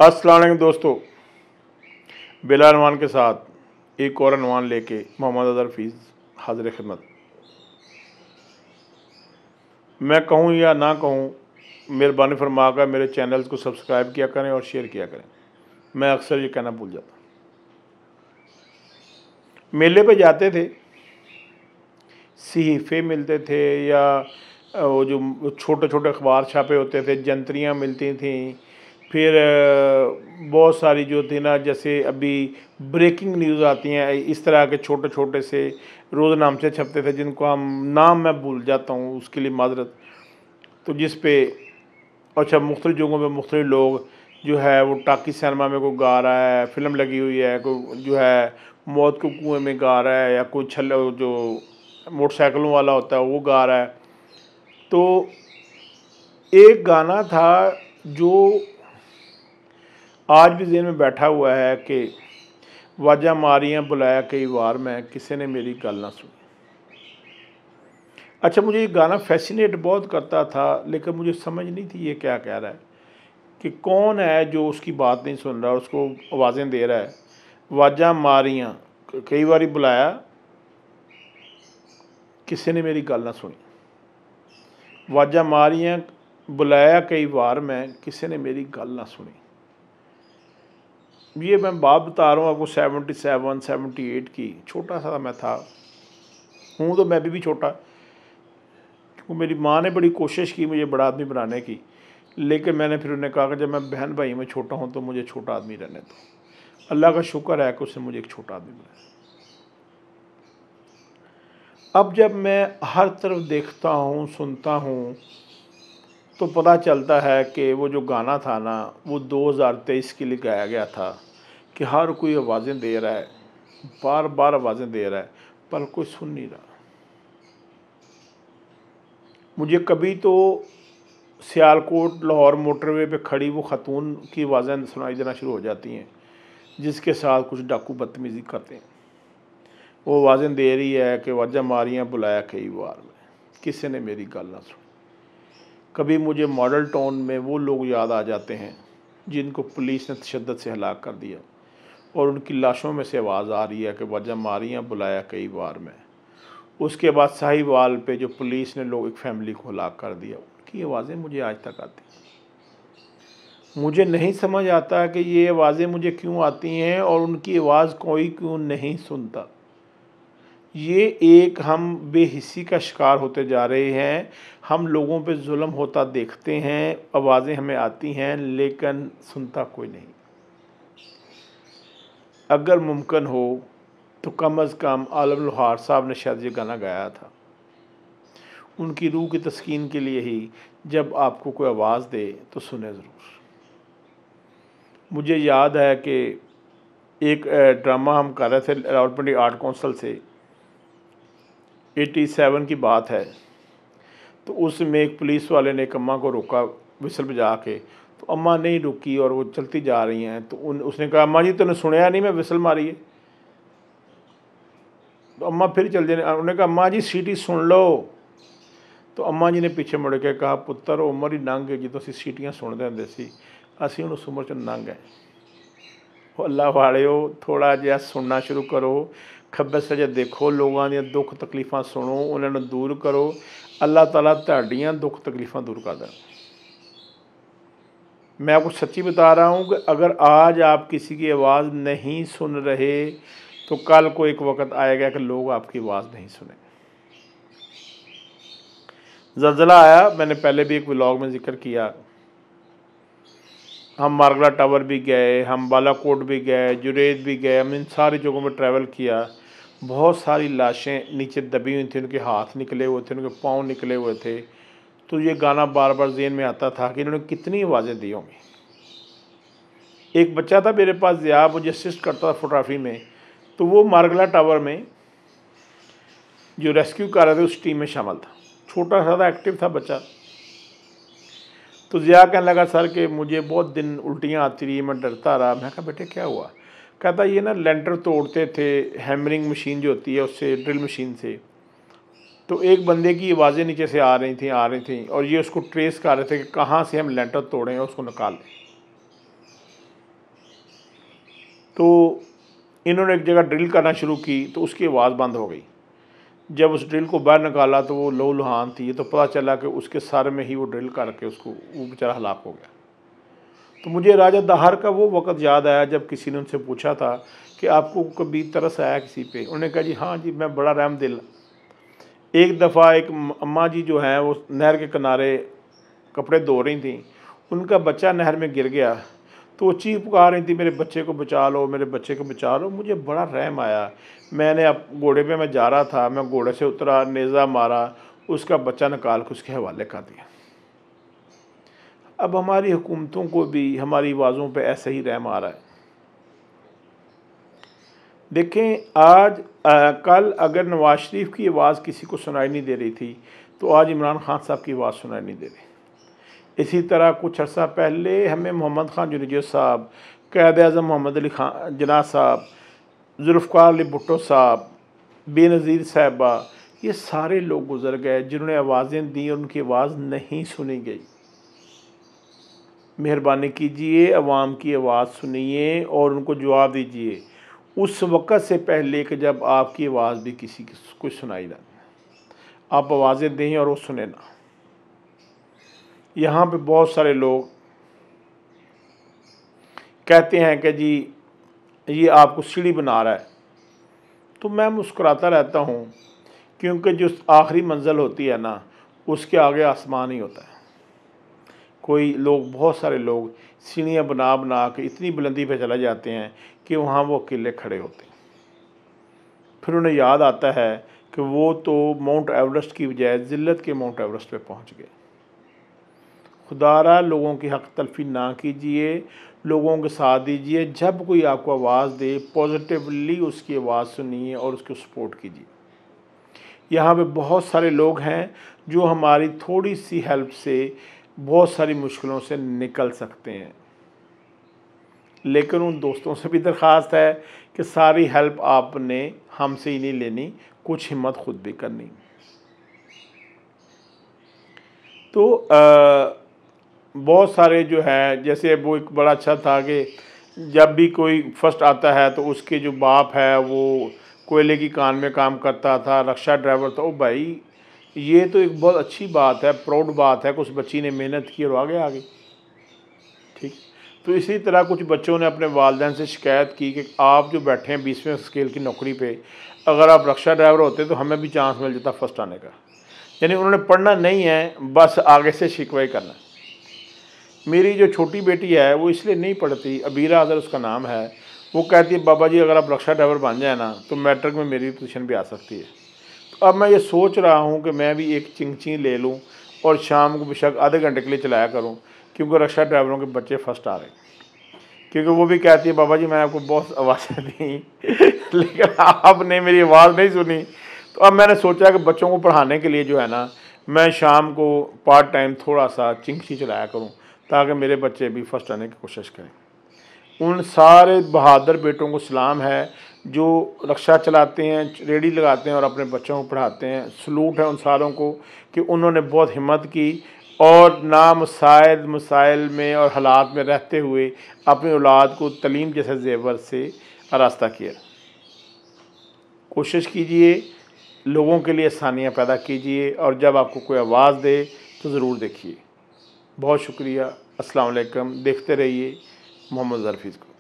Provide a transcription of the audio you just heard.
अस्सलाम वालेकुम दोस्तों, बिला अनवान के साथ एक और अनवान लेके मोहम्मद अज़हर हफीज़ हाज़िर खिदमत। मैं कहूँ या ना कहूँ, मेहरबानी फरमा कर मेरे चैनल्स को सब्सक्राइब किया करें और शेयर किया करें। मैं अक्सर ये कहना भूल जाता। मेले पे जाते थे, सहीफ़े मिलते थे या वो जो छोटे छोटे अखबार छापे होते थे, जंतरियाँ मिलती थीं। फिर बहुत सारी जो थी ना, जैसे अभी ब्रेकिंग न्यूज़ आती हैं, इस तरह के छोटे छोटे से रोज़नामचे छपते थे जिनको हम नाम मैं भूल जाता हूँ, उसके लिए माजरत। तो जिस पे अच्छा मुख्तलिफ़ जगहों पे मुख्तलिफ़ लोग जो है वो टाकी सिनेमा में कोई गा रहा है, फ़िल्म लगी हुई है, कोई जो है मौत के कुएँ में गा रहा है, या कोई जो मोटरसाइकिलों वाला होता है वो गा रहा है। तो एक गाना था जो आज भी ज़हन में बैठा हुआ है कि वाजा मारियाँ बुलाया कई बार मैं, किसी ने मेरी गल ना सुनी। अच्छा, मुझे ये गाना फैसिनेट बहुत करता था, लेकिन मुझे समझ नहीं थी ये क्या कह रहा है, कि कौन है जो उसकी बात नहीं सुन रहा, उसको आवाज़ें दे रहा है। वाजा मारियाँ कई बारी बुलाया, किसी ने मेरी गल ना सुनी। वाजा मारियाँ बुलाया कई बार मैं, किसी ने मेरी गल ना सुनी। ये मैं बात बता रहा हूँ आपको 77 78 की। छोटा सा मैं था, हूँ तो मैं भी छोटा, क्योंकि मेरी माँ ने बड़ी कोशिश की मुझे बड़ा आदमी बनाने की, लेकिन मैंने फिर उन्हें कहा कि जब मैं बहन भाई में छोटा हूँ तो मुझे छोटा आदमी रहने दो। अल्लाह का शुक्र है कि उसने मुझे एक छोटा आदमी बनाया। अब जब मैं हर तरफ देखता हूँ, सुनता हूँ, तो पता चलता है कि वो जो गाना था ना, वो 2023 के लिए गाया गया था, कि हर कोई आवाज़ें दे रहा है, बार बार आवाज़ें दे रहा है, पर कोई सुन नहीं रहा। मुझे कभी तो सियालकोट लाहौर मोटरवे पे खड़ी वो ख़तून की आवाज़ें सुनाई देना शुरू हो जाती हैं, जिसके साथ कुछ डाकू बदतमीज़ी करते हैं। वो आवाज़ें दे रही है कि वाजा मारियाँ बुलाया कई बार में, किसी ने मेरी गल ना सुनी। कभी मुझे मॉडल टाउन में वो लोग याद आ जाते हैं जिनको पुलिस ने तशद्दुद से हलाक कर दिया, और उनकी लाशों में से आवाज़ आ रही है कि वाजा मारियाँ बुलाया कई बार में। उसके बाद साहिवाल पे जो पुलिस ने लोग एक फैमिली को हलाक कर दिया, उनकी आवाज़ें मुझे आज तक आती हैं। मुझे नहीं समझ आता कि ये आवाज़ें मुझे क्यों आती हैं और उनकी आवाज़ कोई क्यों नहीं सुनता। ये एक हम बेहिस्सी का शिकार होते जा रहे हैं। हम लोगों पे जुल्म होता देखते हैं, आवाज़ें हमें आती हैं, लेकिन सुनता कोई नहीं। अगर मुमकिन हो तो कम अज़ कम आलम लोहार साहब ने शायद ये गाना गाया था, उनकी रूह की तस्कीन के लिए ही। जब आपको कोई आवाज़ दे तो सुने ज़रूर। मुझे याद है कि एक ड्रामा हम कर रहे थे रावलपिंडी आर्ट काउंसिल से, 87 की बात है। तो उसमें एक पुलिस वाले ने एक अम्मा को रोका विसल बजा के, तो अम्मा नहीं रुकी और वो चलती जा रही हैं। तो उसने कहा, अम्मा जी तूने सुनया नहीं मैं विसल मारी है? तो अम्मा फिर चल जाने, उन्होंने कहा अम्मा जी सीटी सुन लो। तो अम्मा जी ने पीछे मुड़ के कहा, पुत्तर उम्र ही नंग है जो सीटियाँ सुनते होंगे सी, असी हुण उस उम्र च नंग है। अल्लाह वालिओ, थोड़ा जिहा सुनना शुरू करो, खब्बे सज्जे देखो, लोगों दी दुख तकलीफ़ां सुनो, उन्होंने दूर करो। अल्लाह ताला तुहाडियां दुख तकलीफ़ां दूर कर देगा। मैं आपको सच्ची बता रहा हूँ कि अगर आज आप किसी की आवाज़ नहीं सुन रहे, तो कल को एक वक्त आएगा कि लोग आपकी आवाज़ नहीं सुने। ज़लज़ला आया, मैंने पहले भी एक व्लॉग में ज़िक्र किया। हम मारगला टावर भी गए, हम बालाकोट भी गए, जुरेद भी गए, हम इन सारी जगहों में ट्रैवल किया। बहुत सारी लाशें नीचे दबी हुई थी, उनके हाथ निकले हुए थे, उनके पाँव निकले हुए थे। तो ये गाना बार बार ज़हन में आता था कि इन्होंने कितनी आवाज़ें दी होंगी। एक बच्चा था मेरे पास, ज़िया, मुझे असिस्ट करता था फोटोग्राफी में। तो वो मारगला टावर में जो रेस्क्यू कर रहे थे उस टीम में शामिल था। छोटा सा था, एक्टिव था बच्चा। तो ज़िया कहने लगा, सर कि मुझे बहुत दिन उल्टियाँ आती रही, मैं डरता रहा। मैं कहा बेटे क्या हुआ? कहता ये ना लेंटर तोड़ते थे, हैमरिंग मशीन जो होती है उससे, ड्रिल मशीन से। तो एक बंदे की आवाज़ें नीचे से आ रही थी और ये उसको ट्रेस कर रहे थे कि कहाँ से हम लेंटर तोड़ें और उसको निकाल लें। तो इन्होंने एक जगह ड्रिल करना शुरू की तो उसकी आवाज़ बंद हो गई। जब उस ड्रिल को बाहर निकाला तो वो लहूलुहान थी, तो पता चला कि उसके सर में ही वो ड्रिल करके वो बेचारा हलाक हो गया। तो मुझे राजा दाहर का वो वक़्त याद आया जब किसी ने उनसे पूछा था कि आपको कभी तरस आया किसी पे? उन्होंने कहा जी हाँ जी, मैं बड़ा रहमदिल। एक दफ़ा एक अम्मा जी जो हैं वो नहर के किनारे कपड़े धो रही थी, उनका बच्चा नहर में गिर गया, तो वो चीख पुकार रही थी, मेरे बच्चे को बचा लो, मेरे बच्चे को बचा लो। मुझे बड़ा रहम आया। मैंने अब घोड़े पे मैं जा रहा था, मैं घोड़े से उतरा, नेज़ा मारा, उसका बच्चा निकाल के उसके हवाले कर दिया। अब हमारी हुकूमतों को भी हमारी आवाज़ों पे ऐसे ही रहम आ रहा है। देखें आज कल अगर नवाज शरीफ की आवाज़ किसी को सुनाई नहीं दे रही थी, तो आज इमरान खान साहब की आवाज़ सुनाई नहीं दे रही। इसी तरह कुछ अर्सा पहले हमें मोहम्मद खान जुनेजो साहब, क़ायद आज़म मोहम्मद अली खान जिन्ना साहब, जुल्फ़िकार अली भुट्टो साहब, बेनज़ीर साहिबा, ये सारे लोग गुज़र गए जिन्होंने आवाज़ें दी और उनकी आवाज़ नहीं सुनी गई। मेहरबानी कीजिए, अवाम की आवाज़ सुनिए और उनको जवाब दीजिए उस वक़्त से पहले कि जब आपकी आवाज़ भी किसी को सुनाई ना। आप आवाज़ें दें और वो सुने ना। यहाँ पे बहुत सारे लोग कहते हैं कि जी ये आपको सीढ़ी बना रहा है, तो मैं मुस्कुराता रहता हूँ, क्योंकि जो आखिरी मंजिल होती है ना, उसके आगे आसमान ही होता है। कोई लोग, बहुत सारे लोग सीढ़ियाँ बना बना के इतनी बुलंदी पे चले जाते हैं कि वहाँ वो अकेले खड़े होते हैं। फिर उन्हें याद आता है कि वो तो माउंट एवरेस्ट की बजाय ज़िल्लत के माउंट एवरेस्ट पे पहुँच गए। खुदारा लोगों की हक़ तलफ़ी ना कीजिए, लोगों के साथ दीजिए। जब कोई आपको आवाज़ दे, पॉजिटिवली उसकी आवाज़ सुनिए और उसको सपोर्ट कीजिए। यहाँ पे बहुत सारे लोग हैं जो हमारी थोड़ी सी हेल्प से बहुत सारी मुश्किलों से निकल सकते हैं, लेकिन उन दोस्तों से भी दरख्वास्त है कि सारी हेल्प आपने हमसे ही नहीं लेनी, कुछ हिम्मत खुद भी करनी। तो बहुत सारे जो है, जैसे वो एक बड़ा अच्छा था कि जब भी कोई फर्स्ट आता है तो उसके जो बाप है वो कोयले की कान में काम करता था, रक्षा ड्राइवर था। ओ भाई, ये तो एक बहुत अच्छी बात है, प्राउड बात है कि उस बच्ची ने मेहनत की और आगे आ गई। ठीक। तो इसी तरह कुछ बच्चों ने अपने वालिदैन से शिकायत की कि आप जो बैठे हैं 20वें स्केल की नौकरी पे, अगर आप रक्षा ड्राइवर होते तो हमें भी चांस मिल जाता फर्स्ट आने का। यानी उन्होंने पढ़ना नहीं है, बस आगे से शिकवाई करना। मेरी जो छोटी बेटी है वो इसलिए नहीं पढ़ती, अबीरा अगर उसका नाम है, वो कहती है बाबा जी अगर आप रक्षा ड्राइवर बन जाए ना तो मैट्रिक में मेरी पोजीशन भी आ सकती है। तो अब मैं ये सोच रहा हूँ कि मैं भी एक चिंची ले लूँ और शाम को बेशक आधे घंटे के लिए चलाया करूँ, क्योंकि रक्षा ड्राइवरों के बच्चे फर्स्ट आ रहे हैं। क्योंकि वो भी कहती है बाबा जी मैं आपको बहुत आवाज़ें दी लेकिन आपने मेरी आवाज़ नहीं सुनी। तो अब मैंने सोचा कि बच्चों को पढ़ाने के लिए जो है ना, मैं शाम को पार्ट टाइम थोड़ा सा चिंकी चलाया करूँ, ताकि मेरे बच्चे भी फर्स्ट आने की कोशिश करें। उन सारे बहादुर बेटों को सलाम है जो रक्षा चलाते हैं, रेडी लगाते हैं और अपने बच्चों को पढ़ाते हैं। सलूट है उन सारों को कि उन्होंने बहुत हिम्मत की और ना मसाइल में और हालात में रहते हुए अपनी औलाद को तलीम जैसे जेवर से आरास्ता किया। कोशिश कीजिए, लोगों के लिए आसानियाँ पैदा कीजिए और जब आपको कोई आवाज़ दे तो ज़रूर देखिए। बहुत शुक्रिया। अस्सलाम वालेकुम। देखते रहिए मोहम्मद ज़रफ़ीज़ को।